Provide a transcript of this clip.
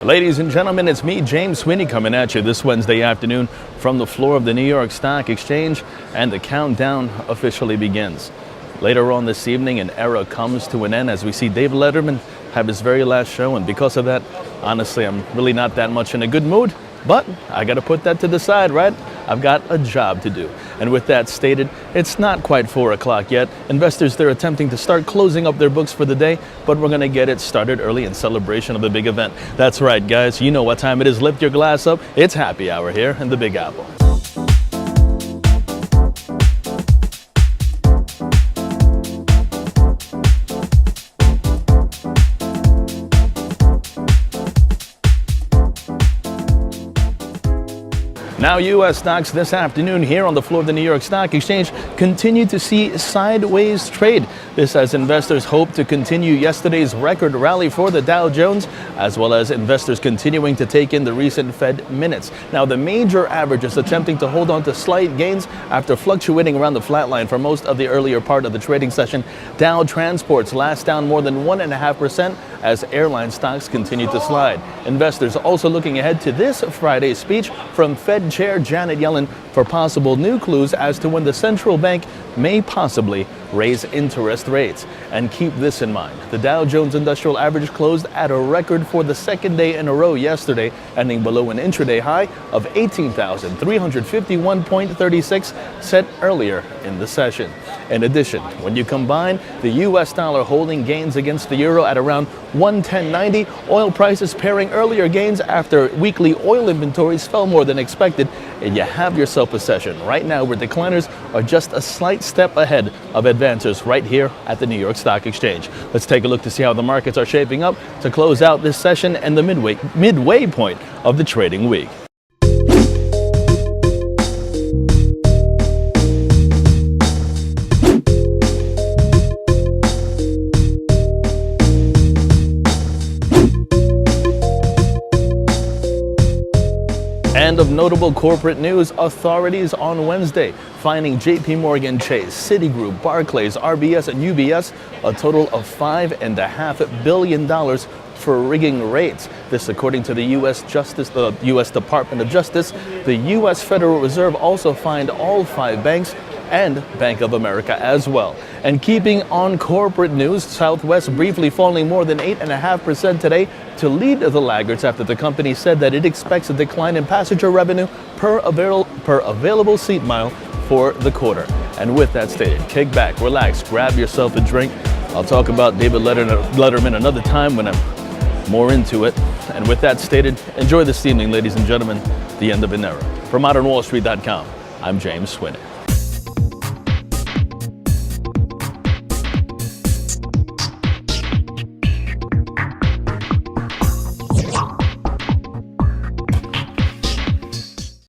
Ladies and gentlemen, it's me, James Swinney, coming at you this Wednesday afternoon from the floor of the New York Stock Exchange, and the countdown officially begins. Later on this evening, an era comes to an end as we see David Letterman have his very last show, and because of that, honestly, I'm really not that much in a good mood, but I got to put that to the side, right? I've got a job to do. And with that stated, it's not quite 4 o'clock yet. Investors, they're attempting to start closing up their books for the day, but we're going to get it started early in celebration of the big event. That's right, guys. You know what time it is. Lift your glass up. It's happy hour here in the Big Apple. Now, U.S. stocks this afternoon here on the floor of the New York Stock Exchange continue to see sideways trade. This as investors hope to continue yesterday's record rally for the Dow Jones, as well as investors continuing to take in the recent Fed minutes. Now, the major averages attempting to hold on to slight gains after fluctuating around the flat line for most of the earlier part of the trading session. Dow Transports last down more than 1.5% as airline stocks continue to slide. Investors also looking ahead to this Friday's speech from Fed Chair Janet Yellen for possible new clues as to when the central bank may possibly raise interest rates. And keep this in mind, the Dow Jones Industrial Average closed at a record for the second day in a row yesterday, ending below an intraday high of 18,351.36 set earlier in the session. In addition, when you combine the U.S. dollar holding gains against the euro at around 110.90, oil prices pairing earlier gains after weekly oil inventories fell more than expected, and you have yourself a session right now where decliners are just a slight step ahead of advancers right here at the New York Stock Exchange. Let's take a look to see how the markets are shaping up to close out this session and the midway point of the trading week. And of notable corporate news, authorities on Wednesday fining JP Morgan Chase, Citigroup, Barclays, RBS, and UBS a total of $5.5 billion for rigging rates. This according to the U.S. Department of Justice. The U.S. Federal Reserve also fined all 5 banks and Bank of America as well. And keeping on corporate news, Southwest briefly falling more than 8.5% today to lead the laggards after the company said that it expects a decline in passenger revenue per available seat mile for the quarter. And with that stated, kick back, relax, grab yourself a drink. I'll talk about David Letterman another time when I'm more into it. And with that stated, enjoy this evening, ladies and gentlemen, the end of an era. For ModernWallStreet.com, I'm James Swinney.